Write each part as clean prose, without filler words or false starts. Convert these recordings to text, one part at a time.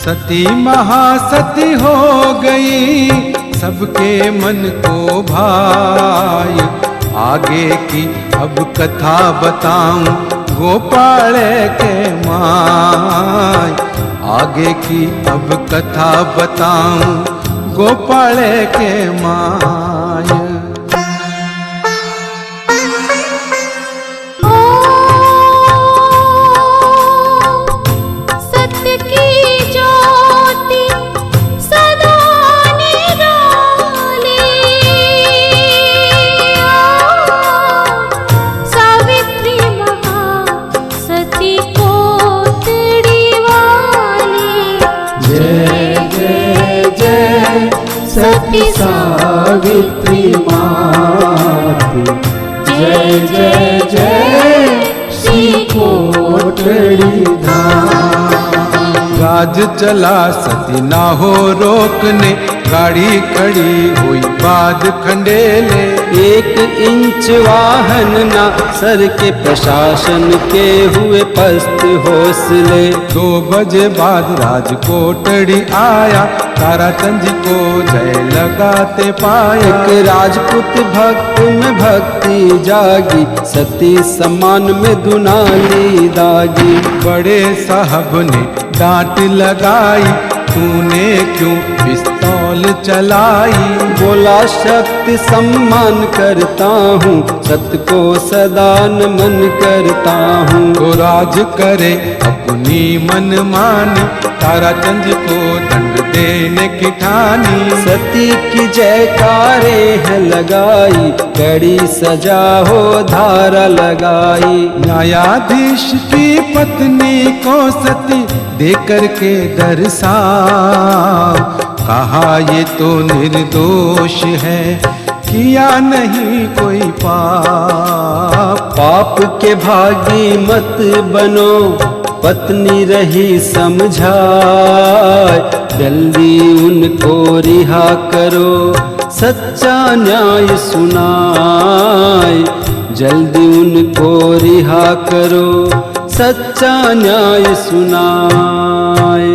सती महासती हो गई, सबके मन को भाई। आगे की अब कथा बताऊं, गोपाल के माय। आगे की अब कथा बताऊं, गोपाल के माय। सती सावित्री माते, जय जय जय श्री कोटड़ी धाम। राज चला सती ना हो रोकने, गाड़ी खड़ी हुई बाद खंडेले। 1 इंच वाहन ना सर के, प्रशासन के हुए पस्त हौसले। 2 बजे बाद राजकोटड़ी आया, ताराचंद जी को जय लगाते पाया। एक राजपूत भक्त में भक्ति जागी, सती सम्मान में दुनाली दागी। बड़े साहब ने डांट लगाई, तूने क्यों पिस्तौल चलाई। बोला शक्ति सम्मान करता हूँ, सत्य को सदा नमन करता हूँ। तो राज करे अपनी मन मानी, ताराचंद को दंड देने की ठानी। सती की जयकारे है लगाई, कड़ी सजा हो धारा लगाई। न्यायाधीश की पत्नी को सती देकर के दर्शाव, कहा ये तो निर्दोष है, किया नहीं कोई पाप। पाप के भागी मत बनो, पत्नी रही समझाए। जल्दी उनको रिहा करो, सच्चा न्याय सुनाए। जल्दी उनको रिहा करो, सच्चा न्याय सुनाए।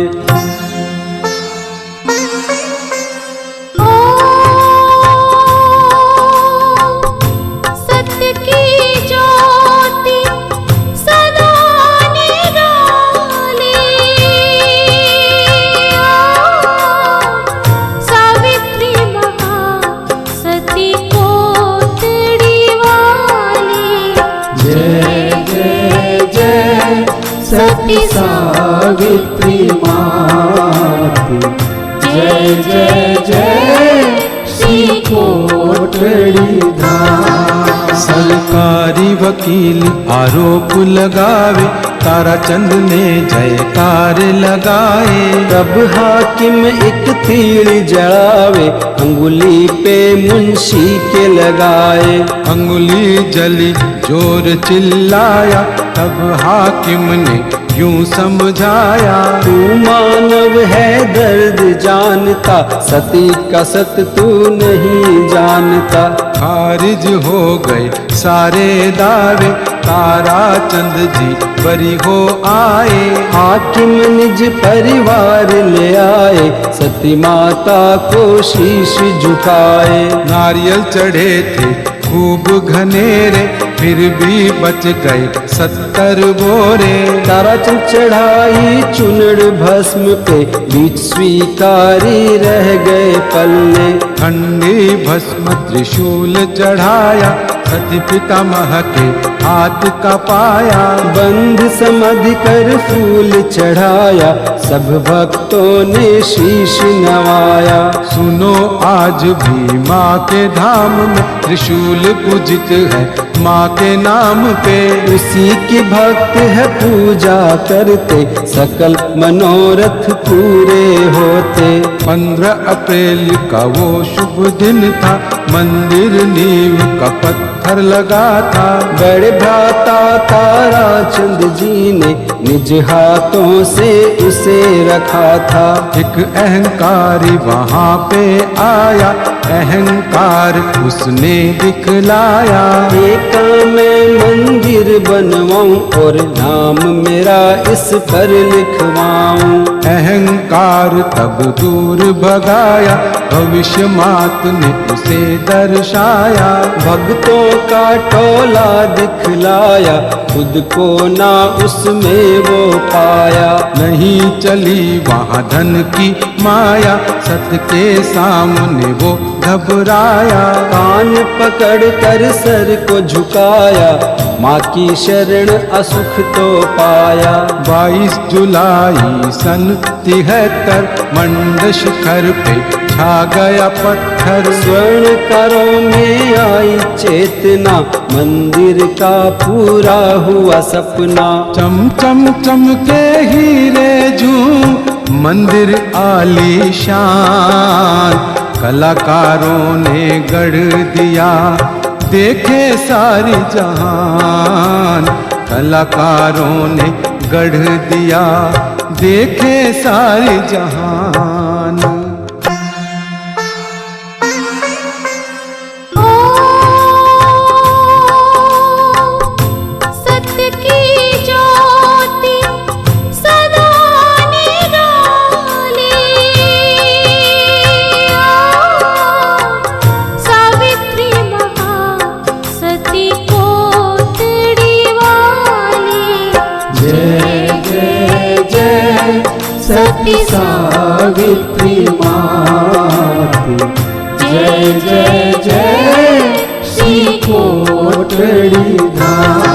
सती सावित्री माते, जय जय जय श्री कोटड़ी धाम। सरकारी वकील आरोप लगावे, ताराचंद ने जयकार लगाए। तब हाकिम एक तीर जड़ावे, अंगुली पे मुंशी के लगाए। अंगुली जली जोर चिल्लाया, तब हाकिम ने यूं समझाया। तू मानव है दर्द जानता, सती का सत तू नहीं जानता। खारिज हो गए सारे दावे, ताराचंद जी बरी हो आए। हाकिम निज परिवार ले आए, सती माता को शीश झुकाए। नारियल चढ़े थे खूब घनेरे, फिर भी बच गए 70 बोरे। ताराचंद चढ़ाई चुनड़ भस्म पे, बीच स्वीकारी रह गए पल्ले। ठंडी भस्म त्रिशूल चढ़ाया, सती पितामह के हाथ का पाया। बंध समाधि कर फूल चढ़ाया, सब भक्तों ने शीश नवाया। सुनो आज भी माँ के धाम में, त्रिशूल पूजित है माँ के नाम पे। उसी के भक्त है पूजा करते, सकल मनोरथ पूरे होते। 15 अप्रैल का वो शुभ दिन था, मंदिर नींव का पत्थर पत्थर लगा था। बड़े भ्राता ताराचंद जी ने निज हाथों से उसे रखा था। एक अहंकारी वहाँ पे आया, अहंकार उसने दिखलाया। एक मैं मंदिर बनवाऊं और नाम मेरा इस पर लिखवाऊं। अहंकार तब दूर भगाया, भविष्य मात ने उसे दर्शाया। भक्तों का टोला दिखलाया, खुद को ना उसमें वो पाया। नहीं चली वहाँ धन की माया, सत्य के सामने वो घबराया। कान पकड़ कर सर को झुकाया, माँ की शरण असुख तो पाया। 22 जुलाई सन 73 मंड शिखर पे छा गया पत्थर। स्वर्ण करों में आई चेतना, मंदिर का पूरा हुआ सपना। चम चम चम के हीरे झूम मंदिर आलीशान, कलाकारों ने गढ़ दिया, देखे सारी जहान। कलाकारों ने गढ़ दिया, देखे सारी जहान। सत्य की ज्योति सदा निराली, सावित्री महासती कोटड़ी वाली। जय जय जय सती सावित्री मात, जय जय जय श्री कोटड़ी धाम।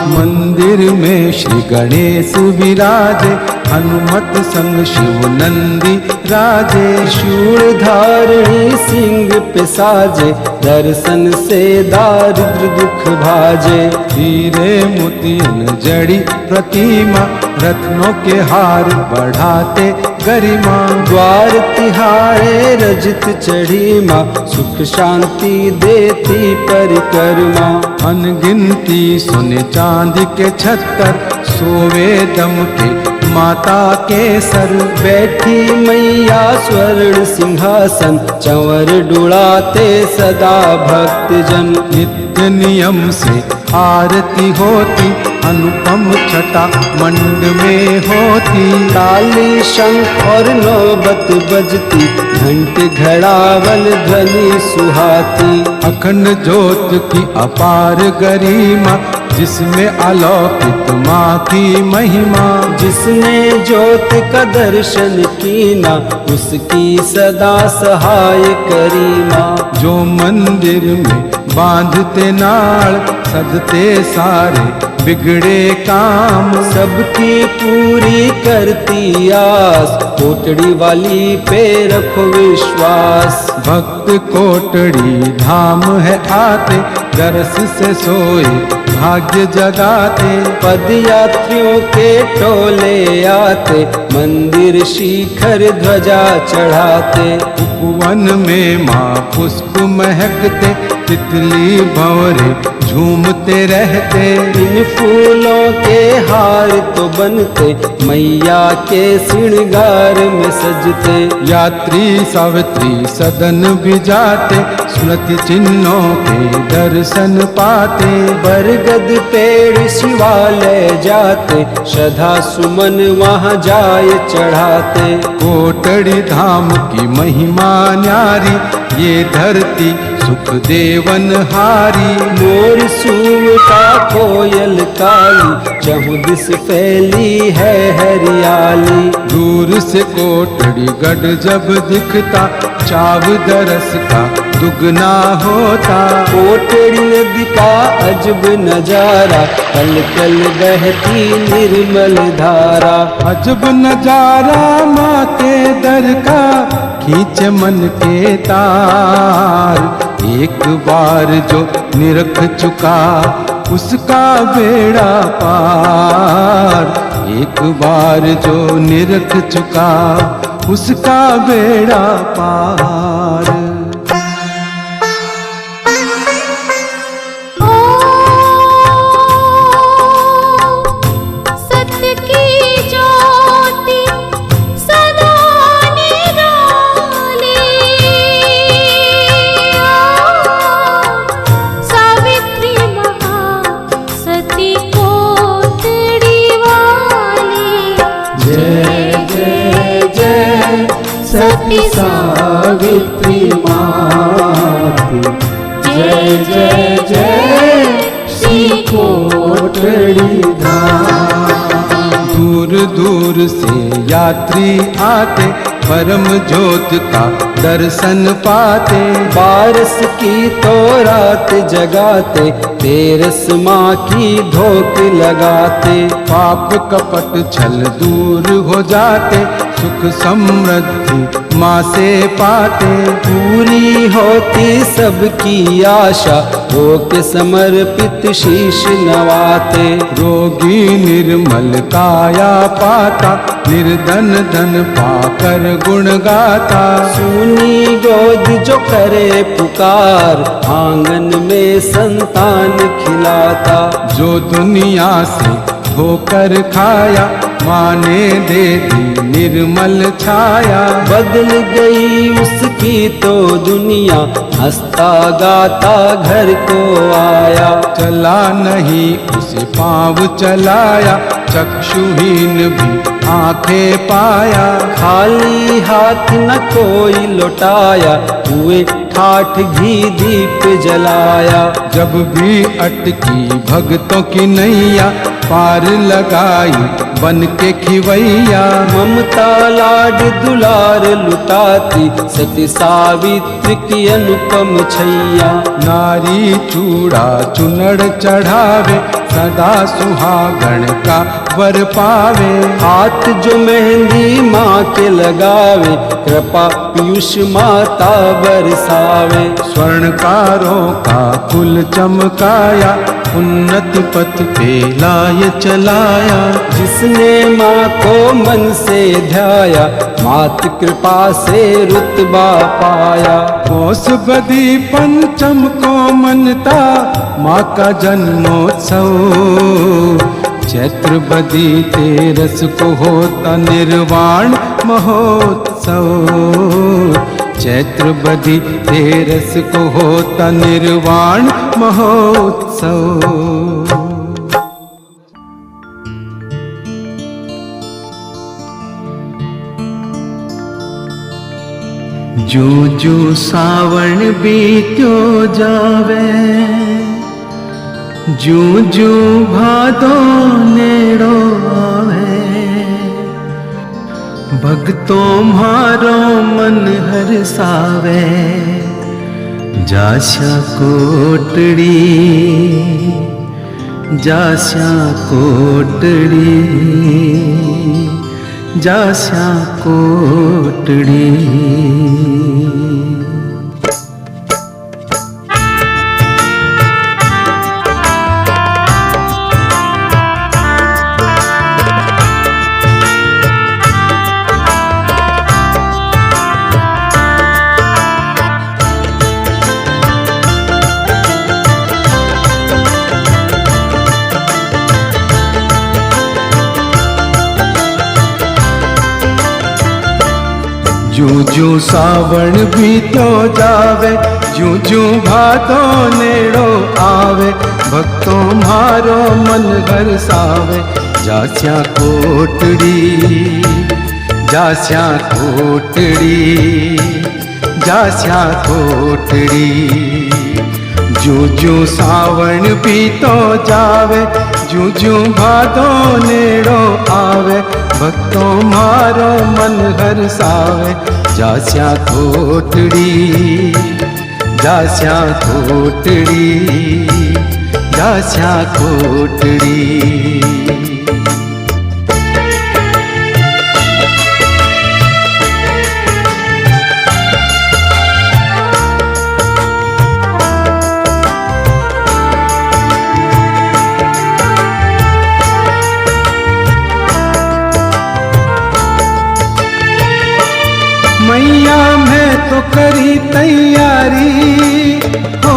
मंदिर में श्री गणेश विराजे, हनुमत संग शिव नंदी राजे। शूल धारणी सिंह पे साजे, दर्शन से दारिद्र दुख भाजे। हीरे मोतियन जड़ी प्रतिमा, रत्नों के हार बढ़ाते गरिमा। द्वार तिहारे रजत चढ़ी माँ, सुख शांति देती परिक्रमा। अनगिनती सोने चांदी के छत्तर, सोवे दम के माता के सर। बैठी मैया स्वर्ण सिंहासन, चंवर डुलाते सदा भक्तजन। नित्य नियम से आरती होती, अनुपम छटा मंड में होती। ताली शंख और नौबत बजती, घंट घड़ावल ध्वनि सुहाती। अखंड ज्योत की अपार गरिमा, जिसमें अलौकिक माँ की महिमा। जिसने ज्योत का दर्शन कीना, उसकी सदा सहाय करीमा। जो मंदिर में बांधते नाल, सदते सारे बिगड़े काम। सबकी पूरी करती आस, कोटड़ी वाली पे रखो विश्वास। भक्त कोटड़ी धाम है आते, दरस से सोए भाग्य जगाते। पद यात्रियों के टोले आते, मंदिर शिखर ध्वजा चढ़ाते। उपवन में माँ पुष्प महकते, तितली भंवरे झूमते रहते। इन फूलों के हार तो बनते, मैया के श्रृंगार में सजते। यात्री सावित्री सदन भी जाते, स्मृति चिन्हों के दर्शन पाते। बरगद पेड़ शिवालय जाते, श्रद्धा सुमन वहाँ जाए चढ़ाते। कोटड़ी धाम की महिमा न्यारी, ये धरती सुख देवन हारी। मोर सूवता कोयल काली, चहुँ दिस फैली है हरियाली। दूर से कोटड़ी गढ़ जब दिखता, चाव दरस का दुगना होता। कोटड़ी नदी का अजब नजारा, कल कल बहती निर्मल धारा। अजब नजारा माँ के दर का, खींच मन के तार। एक बार जो निरख चुका, उसका बेड़ा पार। एक बार जो निरख चुका, उसका बेड़ा पार। शक्ति सावित्री मात। जय जय जय श्री कोटड़ी धाम। दूर दूर से यात्री आते परम ज्योत का दर्शन पाते। बारस की तो रात जगाते, तेरस माँ की धोक लगाते। पाप कपट छल दूर हो जाते, सुख समृद्धि माँ से पाते। पूरी होती सबकी आशा, होके समर्पित शीश नवाते। रोगी निर्मल काया पाता, निर्धन धन पाकर गुण गाता। सुनी गोद जो करे पुकार, आंगन में संतान खिलाता। जो दुनिया से धोकर खाया, माँ ने दे दी निर्मल छाया। बदल गई उसकी तो दुनिया, हंसता गाता घर को आया। चला नहीं उसे पाँव चलाया, चक्षुहीन भी आंखें पाया। खाली हाथ न कोई लौटाया, हुए ठाठ घी दीप जलाया। जब भी अटकी भक्तों की नैया, पार लगाई बन के खिवैया। ममता लाड दुलार लुटाती, सती सावित्री की अनुपम छैया। नारी चूड़ा चुनड़ चढ़ावे, सदा सुहागण का वर पावे। हाथ जो मेहंदी माँ के लगावे, कृपा पीयूष माता बरसावे। स्वर्णकारों का कुल चमकाया, उन्नत पथ पे लाए चलाया। जिसने माँ को मन से ध्याया, मात कृपा से रुतबा पाया। कोस बदी पंचम को मनता, माँ का जन्मोत्सव। चैत्र बदी तेरस को होता निर्वाण महोत्सव। चैत्र बदी तेरस को होता निर्वाण महोत्सव। जो जो सावण बीत्यो जावे, जो जो भादो नेड़ो आवे। भक्तों म्हारो मन हरसावे, जास्या कोटड़ी, जास्या कोटड़ी, जास्या कोटड़ी। जू जू सावण बीतो जावे, जू जू भादो नेड़ो आवे। भक्तों म्हारो मन हरसावे, जास्या कोटड़ी, जास्या कोटड़ी, जास्या कोटड़ी। जू जू सावण बीतो जावे, जू जू भादो नेड़ो आवे। भक्तों म्हारो मन हरसावे, जास्या कोटड़ी, जास्या कोटड़ी, जास्या कोटड़ी। मैया मैं तो करी तैयारी, हो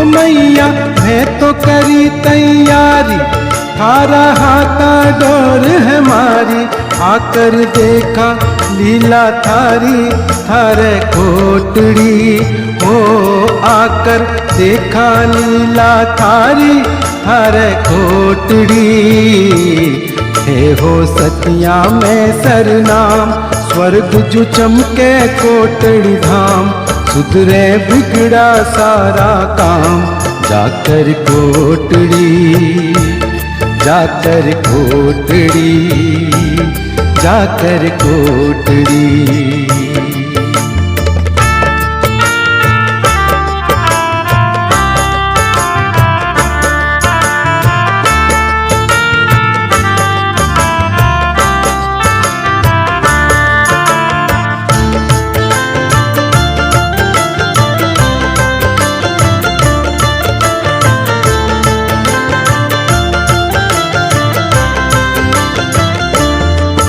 मैया मैं तो करी तैयारी। थारा हाथा डोर है मारी, आकर देखा लीला थारी। थारे कोटड़ी हो आकर देखा लीला थारी। थारे कोटड़ी हे हो सतिया में सरनाम, स्वर्ग जो चमके कोटड़ी धाम, सुधरे बिगड़ा सारा काम। जाकर कोटड़ी, जाकर कोटड़ी, जाकर कोटड़ी।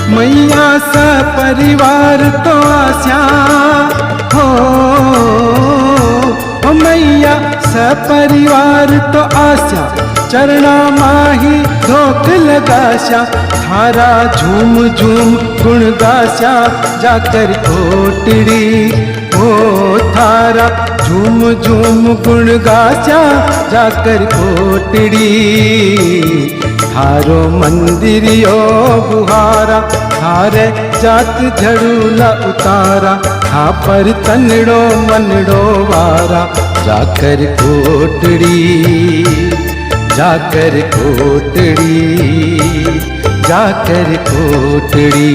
मैया सपरिवार तो आस्या हो, मैया सपरिवार तो आस्या, चरणा माही धोक लगास्या। थारा झूम झूम गुण गास्या, जाकर कोटड़ी हो। थारा झूम झूम गुण गास्या, जाकर कोटड़ी। थारो मंदिरियो बुहारा, थारे जात झड़ूला उतारा। था पर तनड़ो मनड़ो वारा, जाकर कोटड़ी, जाकर कोटड़ी, जाकर कोटड़ी।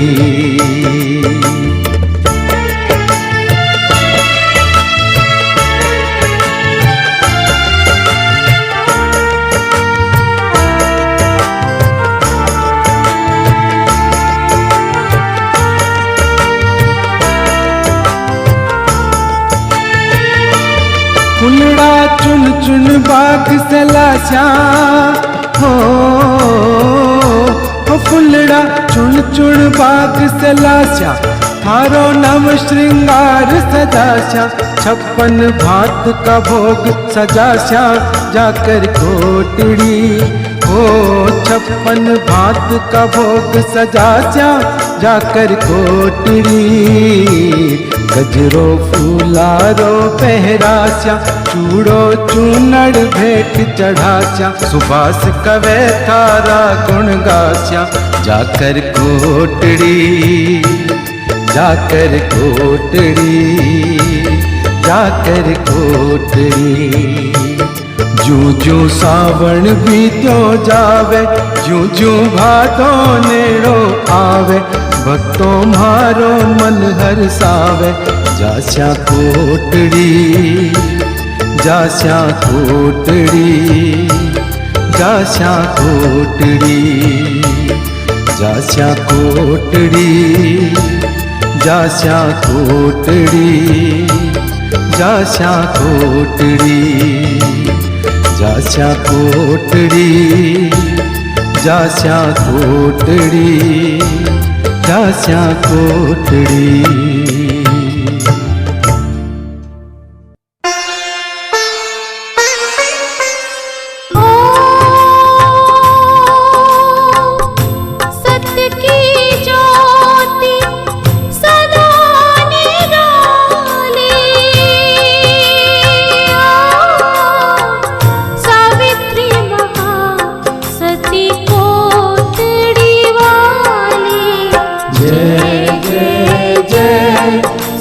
फुलड़ा चुन चुन बाग से लास्या हो, फुलड़ा चुन चुन बाग से लास्या। थारो नव श्रृंगार सजास्या, 56 भात का भोग सजास्या। जाकर कोटड़ी हो, 56 भात का भोग सजास्या। जाकर कोटड़ी। गजरो फूलारो पहरास्या, चूड़ो चूनड़ भेंट चढ़ास्या। सुबास कवे थारा गुण गास्या, जाकर कोटड़ी, जाकर कोटड़ी, जाकर कोटड़ी। जूं जूं सावण बीत्यो जावे, जूं जूं भादो नेड़ो आवे। भक्तों मारो मन हरसावे, जास्या कोटड़ी, जास्या कोटड़ी, जास्या कोटड़ी, जास्या कोटड़ी, जास्या कोटड़ी, जास्या कोटड़ी, जास्या कोटड़ी, जास्या कोटड़ी, जास्या कोटड़ी।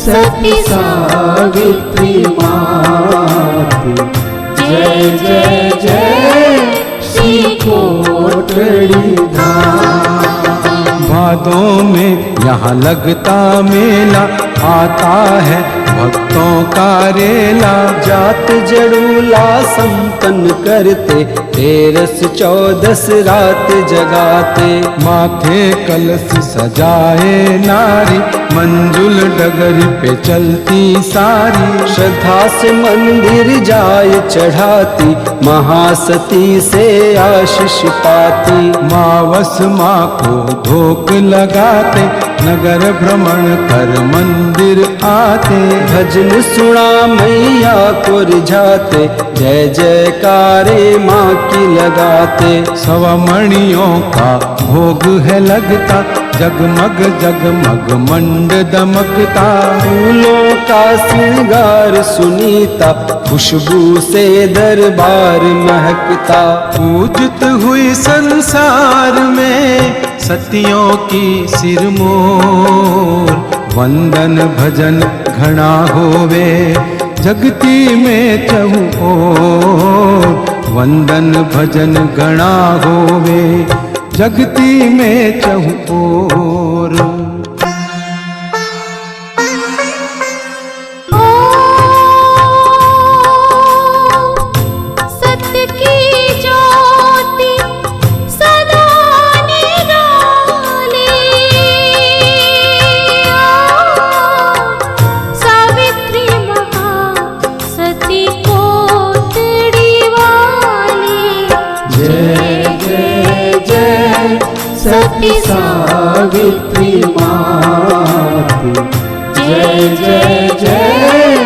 सती सावित्री माते, जय जय जय श्री कोटड़ी धाम। भादों में यहाँ लगता मेला, आता है भक्तों का रेला। जात जड़ूला संपन्न करते, 13-14 रात जगाते। माथे कलश सजाए नारी, मंजुल डगर पे चलती सारी। श्रद्धा से मंदिर जाए चढ़ाती, महासती से आशीष पाती। मावस माँ को धोक लगाते, नगर भ्रमण कर मंदिर आते। भजन सुना मैया को रिझाते, जय जयकारे माँ की लगाते। 100 मणियों का भोग है लगता, जगमग जगमग मंड दमकता। फूलों का श्रृंगार सुनीता, खुशबू से दरबार महकता। पूजित हुई संसार में सतियों की सिरमोर, वंदन भजन घना होवे जगती में चहु ओर। वंदन भजन घना होवे जगती में चहु ओर। सत्य की ज्योति सदा निराली। सावित्री महासती कोटड़ी वाली। जय जय जय सती सावित्री मात। जय जय जय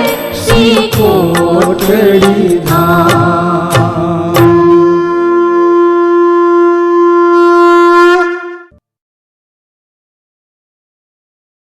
श्री कोटड़ी